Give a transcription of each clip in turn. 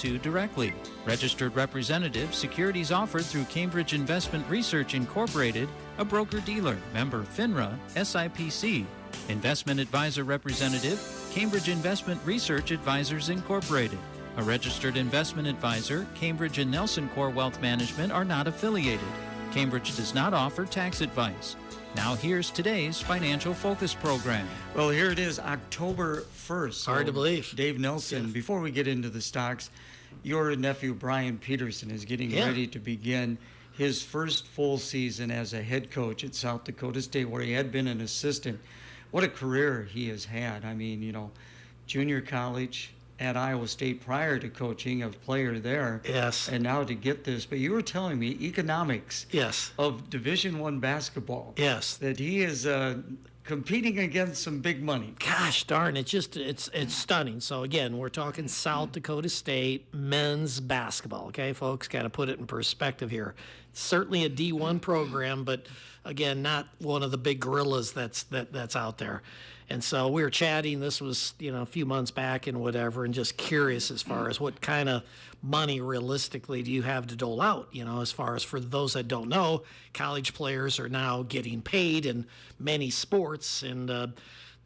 to directly. Registered representative, securities offered through Cambridge Investment Research Incorporated, a broker-dealer, member FINRA, SIPC. Investment advisor representative, Cambridge Investment Research Advisors Incorporated. A registered investment advisor, Cambridge and NelsonCorp Wealth Management are not affiliated. Cambridge does not offer tax advice. Now here's today's Financial Focus program. Well, here it is, October 1st. Hard to believe. Dave Nelson, Yes. Before we get into the stocks, your nephew Brian Peterson is getting ready to begin his first full season as a head coach at South Dakota State, where he had been an assistant. What a career he has had. I mean, junior college at Iowa State prior to coaching, a player there. Yes. And now to get this. But you were telling me economics Yes. of Division I basketball. Yes. That he is competing against some big money. Gosh darn, it's stunning. So again, we're talking South Dakota State men's basketball. Okay, folks, got to put it in perspective here. Certainly a D1 program, but again, not one of the big gorillas that's out there. And so we were chatting. This was a few months back and whatever, and just curious as far as what kind of money realistically do you have to dole out? As far as for those that don't know, college players are now getting paid in many sports, and the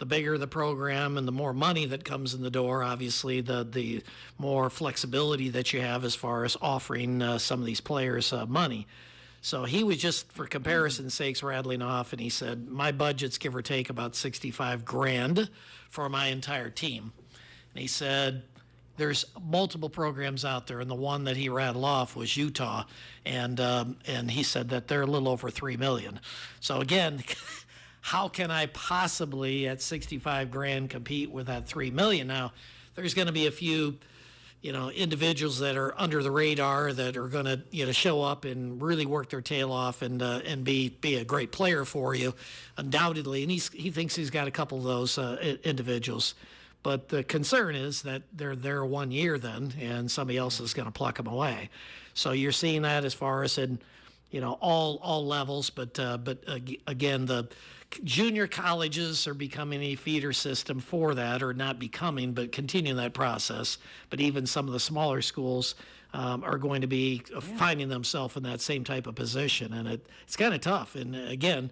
bigger the program and the more money that comes in the door, obviously the more flexibility that you have as far as offering some of these players money. So he was just, for comparison's sakes, rattling off, and he said, my budget's give or take about $65,000 for my entire team. And he said, there's multiple programs out there, and the one that he rattled off was Utah, and he said that they're a little over $3 million. So again, how can I possibly at $65,000 compete with that $3 million? Now, there's going to be a few individuals that are under the radar that are going to show up and really work their tail off and be a great player for you, undoubtedly. And he thinks he's got a couple of those individuals. But the concern is that they're there 1 year then, and somebody else is going to pluck them away. So you're seeing that as far as in all levels, but again, the junior colleges are becoming a feeder system for that, or not becoming, but continuing that process. But even some of the smaller schools are going to be finding themselves in that same type of position, and it's kind of tough. And again,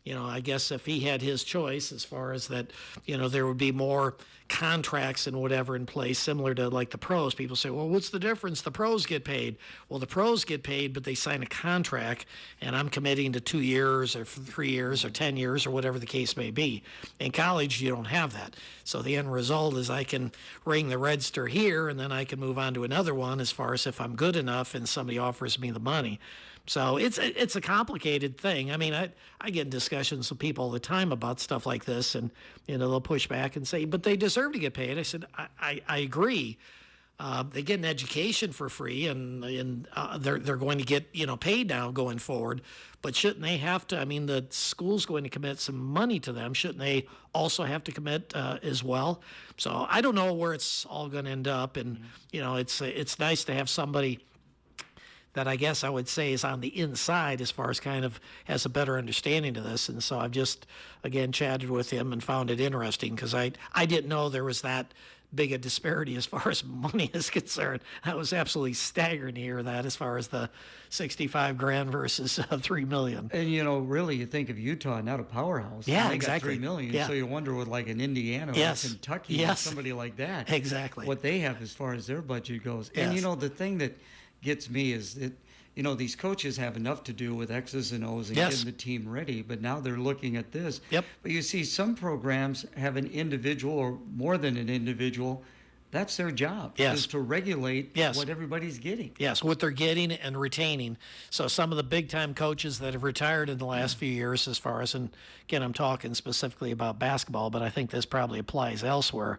I guess if he had his choice as far as that, there would be more contracts and whatever in place, similar to like the pros. People say, well, what's the difference? The pros get paid. Well, the pros get paid, but they sign a contract, and I'm committing to 2 years or 3 years or 10 years or whatever the case may be. In college, you don't have that. So the end result is I can ring the register here, and then I can move on to another one as far as if I'm good enough and somebody offers me the money. So it's a complicated thing. I mean, I get in discussions with people all the time about stuff like this, and they'll push back and say, but they deserve to get paid. I said, I agree. They get an education for free, and they're going to get paid now going forward. But shouldn't they have to? I mean, the school's going to commit some money to them. Shouldn't they also have to commit as well? So I don't know where it's all going to end up, and it's nice to have somebody that I guess I would say is on the inside as far as kind of has a better understanding of this. And so I've just, again, chatted with him and found it interesting, because I didn't know there was that big a disparity as far as money is concerned. That was absolutely staggering to hear that as far as the $65,000 versus $3 million. And really, you think of Utah, not a powerhouse. Yeah, they exactly. got $3 million. Yeah. So you wonder with like an Indiana or Kentucky or somebody like that. Exactly. What they have as far as their budget goes. Yes. And the thing that gets me is that these coaches have enough to do with X's and O's and getting the team ready, but now they're looking at this. Yep. But you see some programs have an individual or more than an individual. That's their job, is to regulate what everybody's getting. Yes, what they're getting and retaining. So some of the big-time coaches that have retired in the last few years, as far as, and again, I'm talking specifically about basketball, but I think this probably applies elsewhere.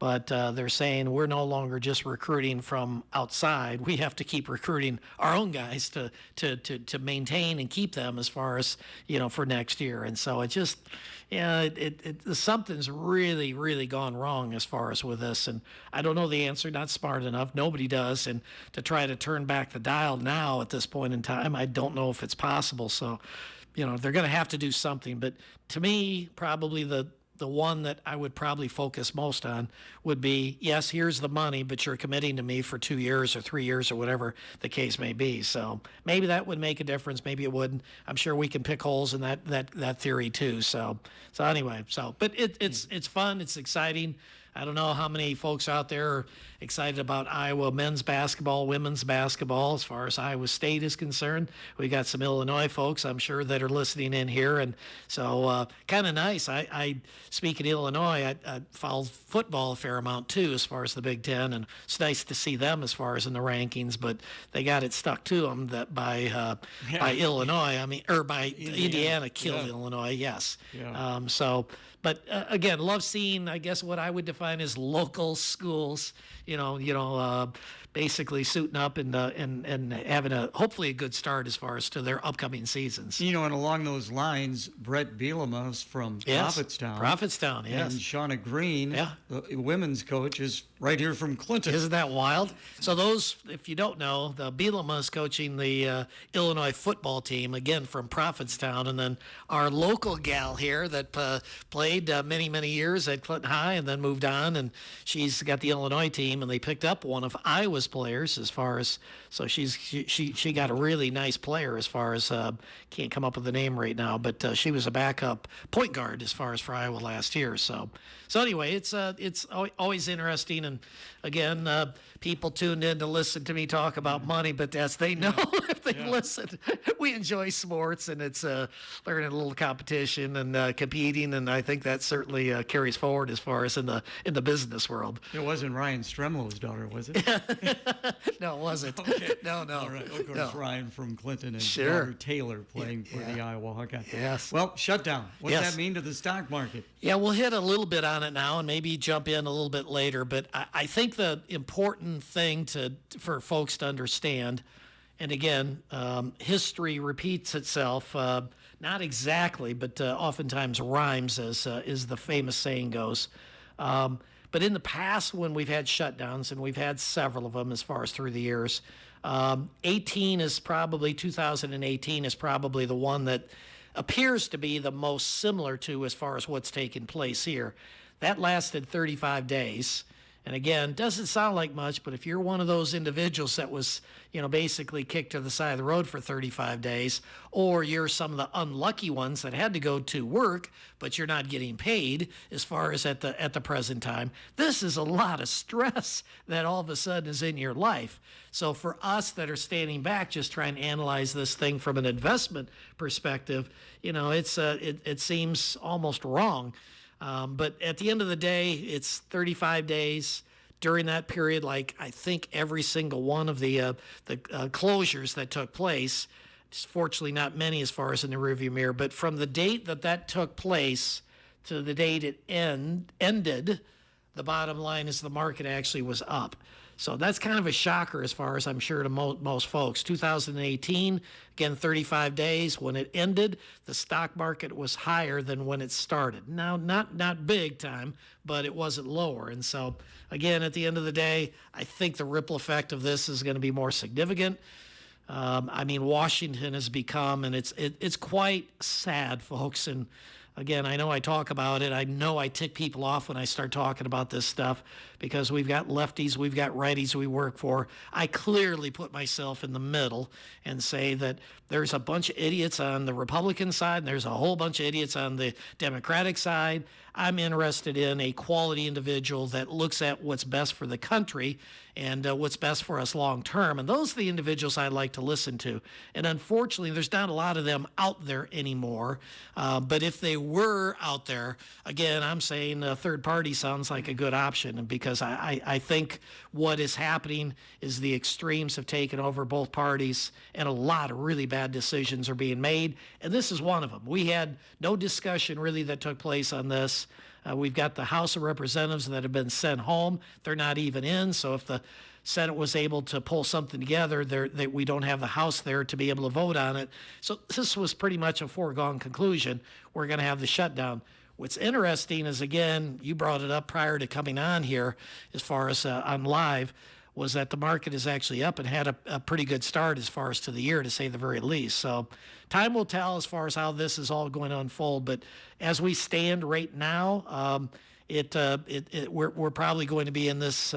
But they're saying we're no longer just recruiting from outside. We have to keep recruiting our own guys to maintain and keep them as far as, for next year. And so it just, something's really, really gone wrong as far as with this. And I don't know the answer, not smart enough. Nobody does. And to try to turn back the dial now at this point in time, I don't know if it's possible. So, they're going to have to do something. But to me, probably the the one that I would probably focus most on would be, yes, here's the money, but you're committing to me for 2 years or 3 years or whatever the case may be. So maybe that would make a difference. Maybe it wouldn't. I'm sure we can pick holes in that theory too. So anyway, but it's fun. It's exciting. I don't know how many folks out there are excited about Iowa men's basketball, women's basketball, as far as Iowa State is concerned. We got some Illinois folks, I'm sure, that are listening in here. And so kind of nice. I speak in Illinois, I follow football a fair amount, too, as far as the Big Ten. And it's nice to see them as far as in the rankings. But they got it stuck to them by Illinois. By Indiana killed Illinois, yes. Yeah. But again, love seeing, I guess, what I would define as local schools, basically suiting up and having hopefully a good start as far as to their upcoming seasons. And along those lines, Brett Bielema's from Prophetstown. Prophetstown, yes. And Shauna Green, the women's coach, is right here from Clinton. Isn't that wild? So those, if you don't know, the Bielema's coaching the Illinois football team, again, from Prophetstown. And then our local gal here that played many, many years at Clinton High and then moved on. And she's got the Illinois team, and they picked up one of Iowa's players as far as, so she got a really nice player as far as, can't come up with the name right now, but she was a backup point guard as far as for Iowa last year. So anyway, it's always interesting. And again, people tuned in to listen to me talk about money, but they know if they listen. We enjoy sports, and it's learning a little competition and competing, and I think that certainly carries forward as far as in the business world. It wasn't Ryan Stremlow's daughter, was it? No, it wasn't. Okay. No. All right. Of course, No. Ryan from Clinton and Sure. daughter Taylor playing for the Iowa Hawkeyes. Yes. Well, shutdown. What does Yes. that mean to the stock market? Yeah, we'll hit a little bit on it now and maybe jump in a little bit later. But I think the important thing for folks to understand, and again, history repeats itself, not exactly, but oftentimes rhymes, as the famous saying goes. But in the past, when we've had shutdowns, and we've had several of them as far as through the years, 2018 is probably the one that appears to be the most similar to as far as what's taken place here. That lasted 35 days. And again, doesn't sound like much, but if you're one of those individuals that was, basically kicked to the side of the road for 35 days, or you're some of the unlucky ones that had to go to work, but you're not getting paid as far as at the present time, this is a lot of stress that all of a sudden is in your life. So for us that are standing back, just trying to analyze this thing from an investment perspective, it seems almost wrong. But at the end of the day, it's 35 days. During that period, like I think every single one of the closures that took place, fortunately not many as far as in the rearview mirror, but from the date that took place to the date it ended, the bottom line is the market actually was up. So that's kind of a shocker as far as I'm sure to most folks. 2018, again, 35 days. When it ended, the stock market was higher than when it started. Now, not big time, but it wasn't lower. And so, again, at the end of the day, I think the ripple effect of this is going to be more significant. Washington has become, and it's quite sad, folks. And again, I know I talk about it. I know I tick people off when I start talking about this stuff because we've got lefties, we've got righties we work for. I clearly put myself in the middle and say that there's a bunch of idiots on the Republican side and there's a whole bunch of idiots on the Democratic side. I'm interested in a quality individual that looks at what's best for the country and what's best for us long term. And those are the individuals I like to listen to. And unfortunately, there's not a lot of them out there anymore. But if they were out there, again, I'm saying third party sounds like a good option, and because I think what is happening is the extremes have taken over both parties and a lot of really bad decisions are being made. And this is one of them. We had no discussion really that took place on this. We've got the House of Representatives that have been sent home. They're not even in. So if the Senate was able to pull something together, we don't have the House there to be able to vote on it. So this was pretty much a foregone conclusion. We're going to have the shutdown. What's interesting is, again, you brought it up prior to coming on here as far as on live. was that the market is actually up and had a pretty good start as far as to the year, to say the very least. So time will tell as far as how this is all going to unfold. But as we stand right now, we're probably going to be in this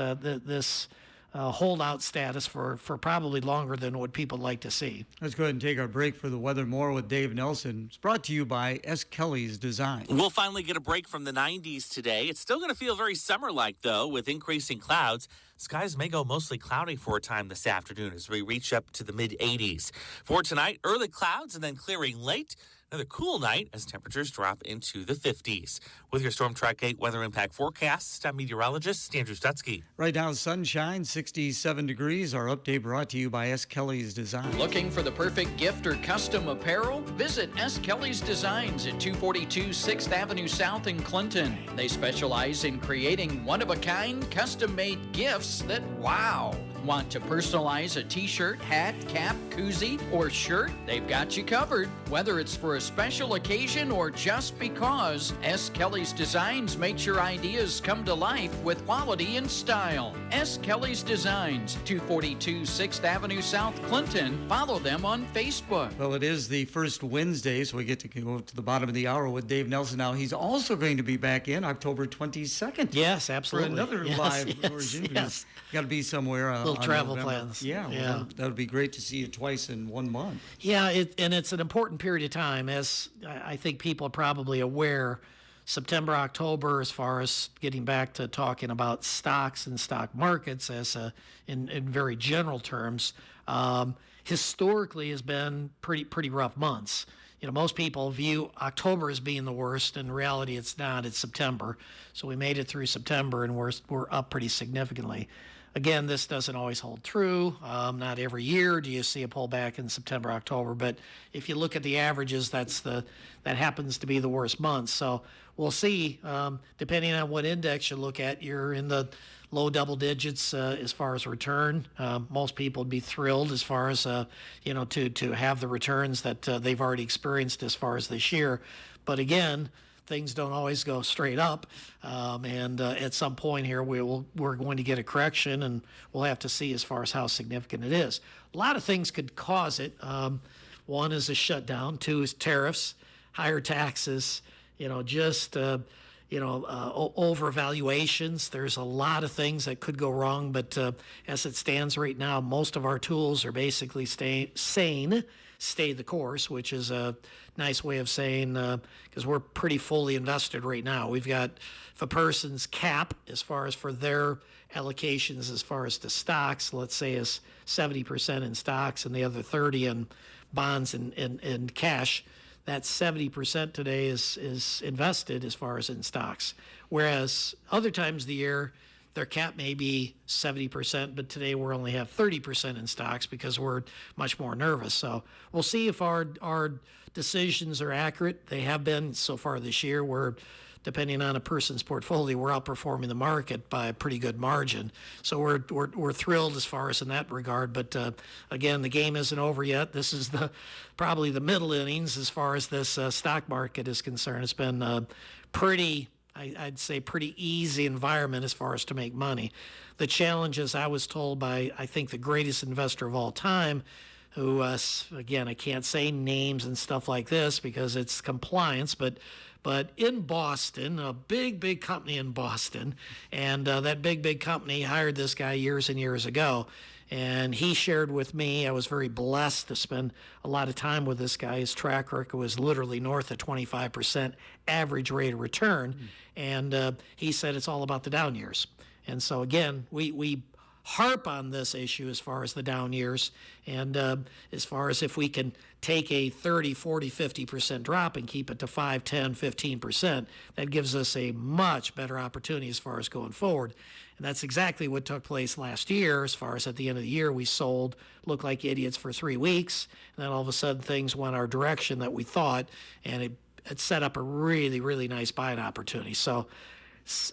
holdout status for probably longer than what people like to see. Let's go ahead and take our break for the weather. More with Dave Nelson. It's brought to you by S. Kelly's Design. We'll finally get a break from the 90s today. It's still going to feel very summer-like, though, with increasing clouds. Skies may go mostly cloudy for a time this afternoon as we reach up to the mid-80s. For tonight, early clouds and then clearing late. Another cool night as temperatures drop into the 50s. With your Storm Track 8 weather impact forecast, I'm meteorologist Andrew Stutzky. Right now, sunshine, 67 degrees. Our update brought to you by S. Kelly's Design. Looking for the perfect gift or custom apparel? Visit S. Kelly's Designs at 242 6th Avenue South in Clinton. They specialize in creating one-of-a-kind, custom-made gifts that wow. Want to personalize a t-shirt, hat, cap, koozie, or shirt? They've got you covered. Whether it's for a special occasion or just because, S. Kelly's Designs makes your ideas come to life with quality and style. S. Kelly's Designs, 242 6th Avenue South, Clinton. Follow them on Facebook. Well, it is the first Wednesday, so we get to go to the bottom of the hour with Dave Nelson. Now, he's also going to be back in October 22nd. Yes, absolutely. For another live version. Yes. Got to be somewhere. Little travel November. plans. Yeah. Well, that would be great to see you twice in 1 month. Yeah, and it's an important period of time. As I think people are probably aware, September, October, as far as getting back to talking about stocks and stock markets as in very general terms, historically has been pretty rough months. You know, most people view October as being the worst. In reality, it's not. It's September. So we made it through September, and we're up pretty significantly. Again, this doesn't always hold true. Not every year do you see a pullback in September, October. But if you look at the averages, that happens to be the worst month. So we'll see. Depending on what index you look at, you're in the low double digits as far as return. Most people would be thrilled as far as to have the returns that they've already experienced as far as this year. But again, things don't always go straight up, and at some point here we're going to get a correction, and we'll have to see as far as how significant it is. A lot of things could cause it. One is a shutdown. Two is tariffs, higher taxes. Overvaluations. There's a lot of things that could go wrong, but as it stands right now, most of our tools are basically stay the course, which is a nice way of saying, because we're pretty fully invested right now. We've got, if a person's cap, as far as for their allocations, as far as to stocks, let's say is 70% in stocks and the other 30 in bonds and cash, that 70% today is invested as far as in stocks. Whereas other times of the year, their cap may be 70%, but today we only have 30% in stocks because we're much more nervous. So we'll see if our decisions are accurate. They have been so far this year. We're, depending on a person's portfolio, we're outperforming the market by a pretty good margin. So we're thrilled as far as in that regard. But again, the game isn't over yet. This is probably the middle innings as far as this stock market is concerned. It's been I'd say pretty easy environment as far as to make money. The challenge is, I was told by, I think, the greatest investor of all time, who, again, I can't say names and stuff like this because it's compliance, but in Boston, a big company in Boston, and that big company hired this guy years and years ago. And he shared with me, I was very blessed to spend a lot of time with this guy. His track record was literally north of 25% average rate of return. And he said it's all about the down years. And so, again, we harp on this issue as far as the down years. And as far as if we can take a 30, 40, 50% drop and keep it to 5, 10, 15%, that gives us a much better opportunity as far as going forward. And that's exactly what took place last year, as far as at the end of the year, we sold, looked like idiots for 3 weeks. And then all of a sudden things went our direction that we thought, and it set up a really, really nice buying opportunity. So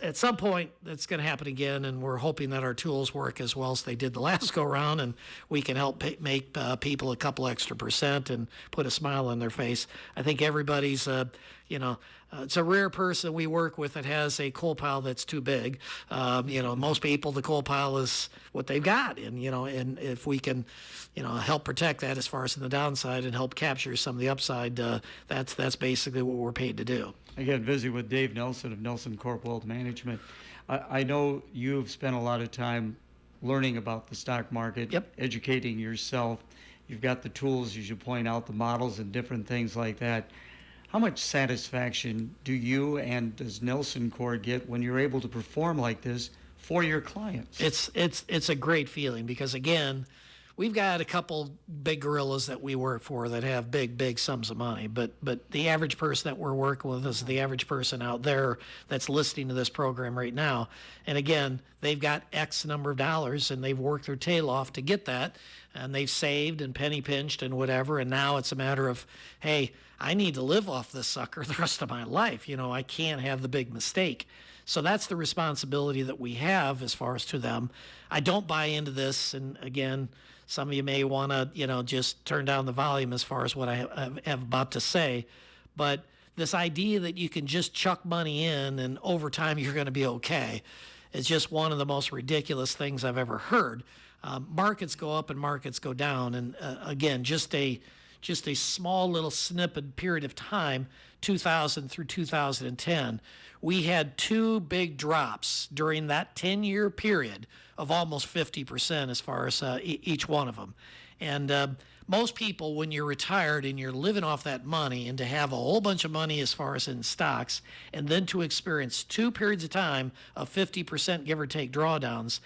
at some point that's going to happen again, and we're hoping that our tools work as well as they did the last go round, and we can help make people a couple extra percent and put a smile on their face. I think everybody's it's a rare person we work with that has a coal pile that's too big. Most people, the coal pile is what they've got, and if we can help protect that as far as in the downside and help capture some of the upside, that's basically what we're paid to do. Again, visiting with Dave Nelson of NelsonCorp Wealth Management. I know you've spent a lot of time learning about the stock market, Yep. educating yourself. You've got the tools, as you point out, the models and different things like that. How much satisfaction do you and does NelsonCorp get when you're able to perform like this for your clients? It's a great feeling because, again, we've got a couple big gorillas that we work for that have big sums of money, but the average person that we're working with is the average person out there that's listening to this program right now. And again, they've got X number of dollars and they've worked their tail off to get that, and they've saved and penny pinched and whatever, and now it's a matter of, hey, I need to live off this sucker the rest of my life. I can't have the big mistake. So that's the responsibility that we have as far as to them. I don't buy into this, and again, some of you may want to, just turn down the volume as far as what I have about to say, but this idea that you can just chuck money in and over time you're going to be okay is just one of the most ridiculous things I've ever heard. Markets go up and markets go down, and again, just a small little snippet period of time, 2000 through 2010, we had two big drops during that 10-year period of almost 50% as far as each one of them. And most people, when you're retired and you're living off that money, and to have a whole bunch of money as far as in stocks, and then to experience 2 periods of time of 50% give or take drawdowns,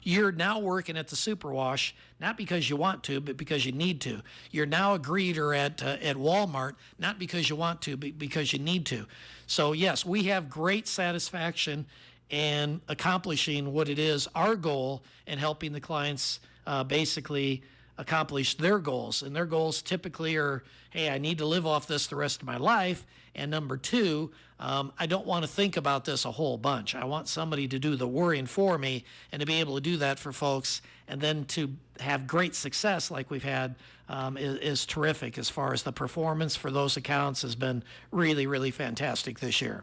you're now working at the super wash, not because you want to, but because you need to. You're now a greeter at Walmart, not because you want to, but because you need to. So yes, we have great satisfaction in accomplishing what it is, our goal, and helping the clients basically accomplish their goals. And their goals typically are, hey, I need to live off this the rest of my life. And number two, I don't want to think about this a whole bunch. I want somebody to do the worrying for me, and to be able to do that for folks, and then to have great success like we've had is terrific. As far as the performance for those accounts has been really fantastic this year.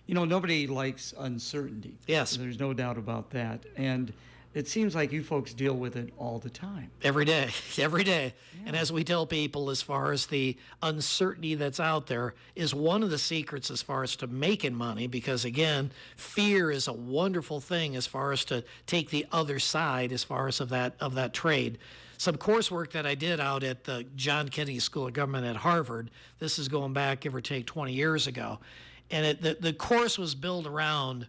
Nobody likes uncertainty. Yes. There's no doubt about that. And it seems like you folks deal with it all the time. Every day. Yeah. And as we tell people, as far as the uncertainty that's out there is one of the secrets as far as to making money, because again, fear is a wonderful thing as far as to take the other side as far as of that trade. Some coursework that I did out at the John Kennedy School of Government at Harvard, this is going back give or take 20 years ago, and the course was built around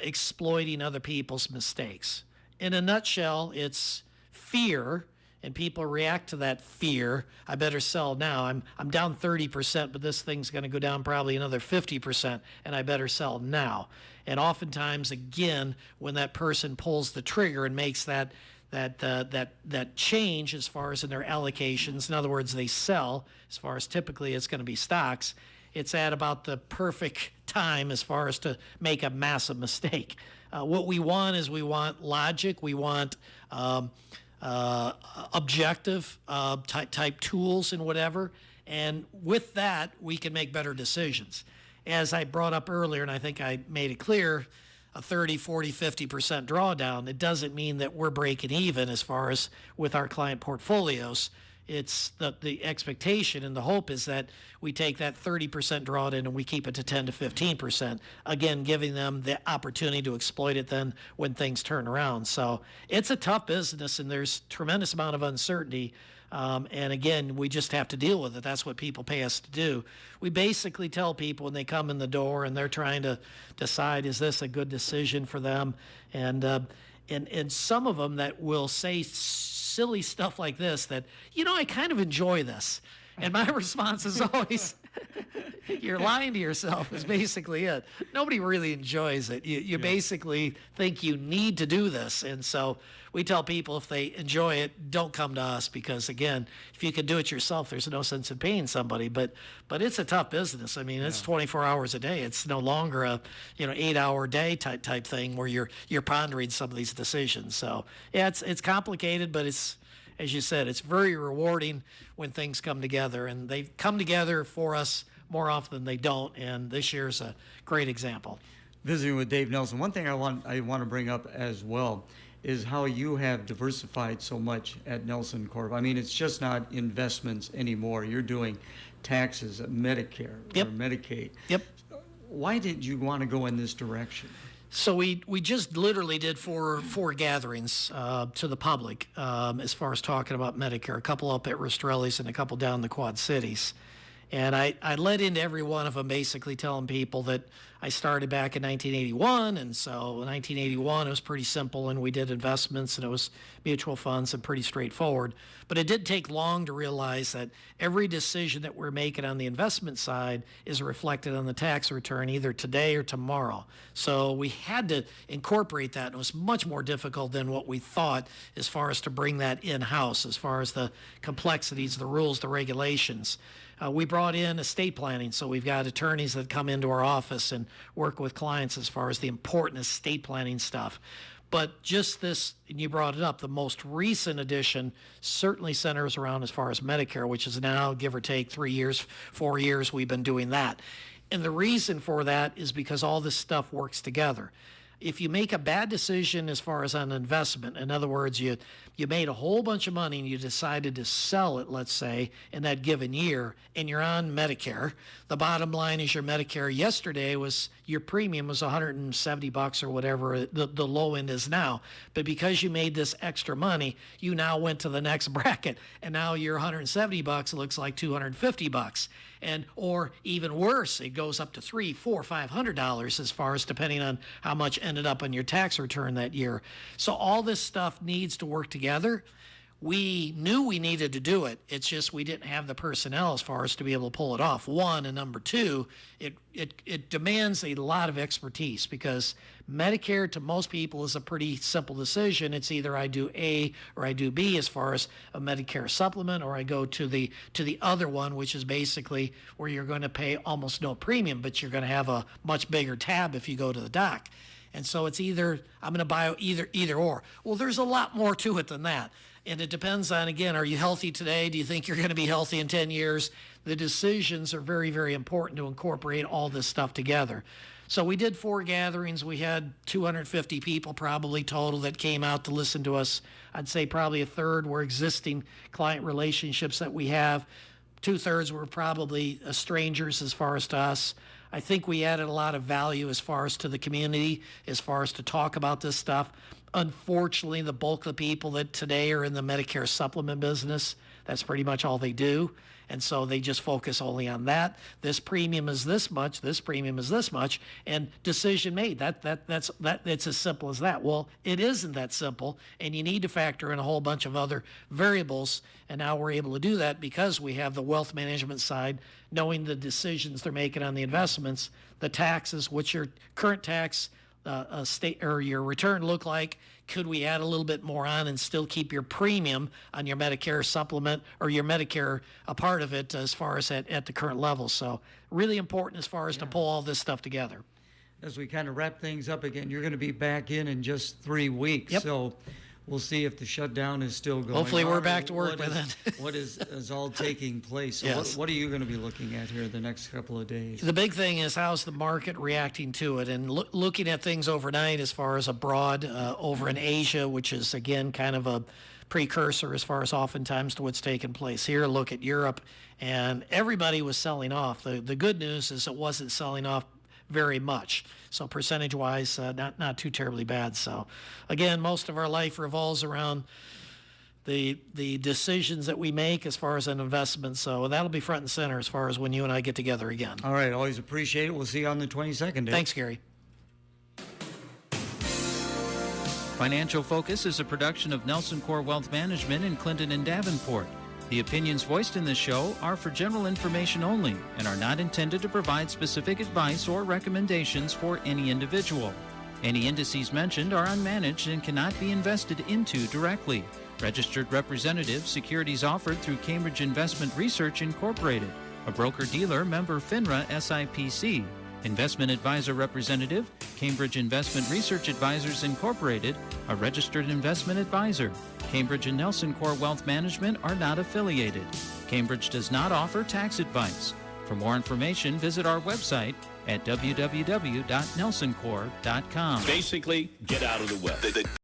exploiting other people's mistakes. In a nutshell, it's fear, and people react to that fear. I better sell now. I'm down 30%, but this thing's going to go down probably another 50%, and I better sell now. And oftentimes, again, when that person pulls the trigger and makes that change as far as in their allocations, in other words, they sell, as far as typically it's going to be stocks, it's at about the perfect time as far as to make a massive mistake. What we want is we want logic, we want objective type tools and whatever, and with that, we can make better decisions. As I brought up earlier, and I think I made it clear, a 30, 40, 50% drawdown, it doesn't mean that we're breaking even as far as with our client portfolios. It's the expectation and the hope is that we take that 30% drawdown and we keep it to 10 to 15%, again, giving them the opportunity to exploit it then when things turn around. So it's a tough business, and there's tremendous amount of uncertainty. And again, we just have to deal with it. That's what people pay us to do. We basically tell people when they come in the door and they're trying to decide, is this a good decision for them? And some of them that will say silly stuff like this, that, I kind of enjoy this. And my response is always, You're lying to yourself is basically it. Nobody really enjoys it. You basically think you need to do this. And so we tell people if they enjoy it, don't come to us because, again, if you can do it yourself, there's no sense in paying somebody. But it's a tough business. I mean, it's 24 hours a day. It's no longer a 8-hour day type thing where you're pondering some of these decisions. So, yeah, it's complicated, but it's, as you said, it's very rewarding when things come together. And they come together for us more often than they don't, and this year's a great example. Visiting with Dave Nelson, one thing I want to bring up as well is how you have diversified so much at NelsonCorp. I mean, it's just not investments anymore. You're doing taxes, Medicare, or Medicaid. Yep. Why did you want to go in this direction? So we just literally did four gatherings to the public as far as talking about Medicare, a couple up at Rastrelli's and a couple down in the Quad Cities. And I led into every one of them basically telling people that I started back in 1981. And so in 1981, it was pretty simple, and we did investments, and it was mutual funds and pretty straightforward. But it didn't take long to realize that every decision that we're making on the investment side is reflected on the tax return either today or tomorrow. So we had to incorporate that, and it was much more difficult than what we thought as far as to bring that in-house, as far as the complexities, the rules, the regulations. We brought in estate planning, so we've got attorneys that come into our office and work with clients as far as the important estate planning stuff. But just this, and you brought it up, the most recent addition certainly centers around as far as Medicare, which is now, give or take, 3 years, 4 years, we've been doing that. And the reason for that is because all this stuff works together. If you make a bad decision as far as an investment, in other words, you made a whole bunch of money and you decided to sell it, let's say, in that given year, and you're on Medicare, the bottom line is your Medicare yesterday was, your premium was $170 or whatever the low end is now. But because you made this extra money, you now went to the next bracket, and now your $170 looks like $250. And or even worse, it goes up to $300, $400, $500 as far as depending on how much ended up on your tax return that year. So all this stuff needs to work together. We knew we needed to do it. It's just we didn't have the personnel as far as to be able to pull it off. One, and number two, it demands a lot of expertise because Medicare to most people is a pretty simple decision. It's either I do A or I do B as far as a Medicare supplement, or I go to the other one, which is basically where you're going to pay almost no premium, but you're going to have a much bigger tab if you go to the doc. And so it's either I'm going to buy either or. Well, there's a lot more to it than that. And it depends on, again, are you healthy today? Do you think you're going to be healthy in 10 years? The decisions are very, very important to incorporate all this stuff together. So we did 4 gatherings. We had 250 people probably total that came out to listen to us. I'd say probably a third were existing client relationships that we have. 2/3 were probably strangers as far as to us. I think we added a lot of value as far as to the community, as far as to talk about this stuff. Unfortunately, the bulk of the people that today are in the Medicare supplement business, that's pretty much all they do. And so they just focus only on that. This premium is this much, this premium is this much, and decision made. It's as simple as that. Well, it isn't that simple, and you need to factor in a whole bunch of other variables. And now we're able to do that because we have the wealth management side, knowing the decisions they're making on the investments, the taxes, what's your current tax state or your return look like. Could we add a little bit more on and still keep your premium on your Medicare supplement or your Medicare a part of it as far as at the current level? So really important as far as to pull all this stuff together. As we kind of wrap things up again, you're going to be back in just 3 weeks. Yep. So we'll see if the shutdown is still going on. Hopefully we're back to work by then. What is all taking place? So Yes. what are you going to be looking at here the next couple of days? The big thing is how's the market reacting to it, and looking at things overnight as far as abroad, over in Asia, which is, again, kind of a precursor as far as oftentimes to what's taking place here. Look at Europe, and everybody was selling off. The good news is it wasn't selling off very much. So percentage-wise, not too terribly bad. So, again, most of our life revolves around the decisions that we make as far as an investment. So that'll be front and center as far as when you and I get together again. All right, always appreciate it. We'll see you on the 22nd. Dave. Thanks, Gary. Financial Focus is a production of NelsonCorp Wealth Management in Clinton and Davenport. The opinions voiced in this show are for general information only and are not intended to provide specific advice or recommendations for any individual. Any indices mentioned are unmanaged and cannot be invested into directly. Registered representative, securities offered through Cambridge Investment Research Incorporated, a broker-dealer, member FINRA SIPC. Investment advisor representative, Cambridge Investment Research Advisors Incorporated, a registered investment advisor. Cambridge and NelsonCorp Wealth Management are not affiliated. Cambridge does not offer tax advice. For more information, visit our website at www.nelsoncorp.com. Basically, get out of the way.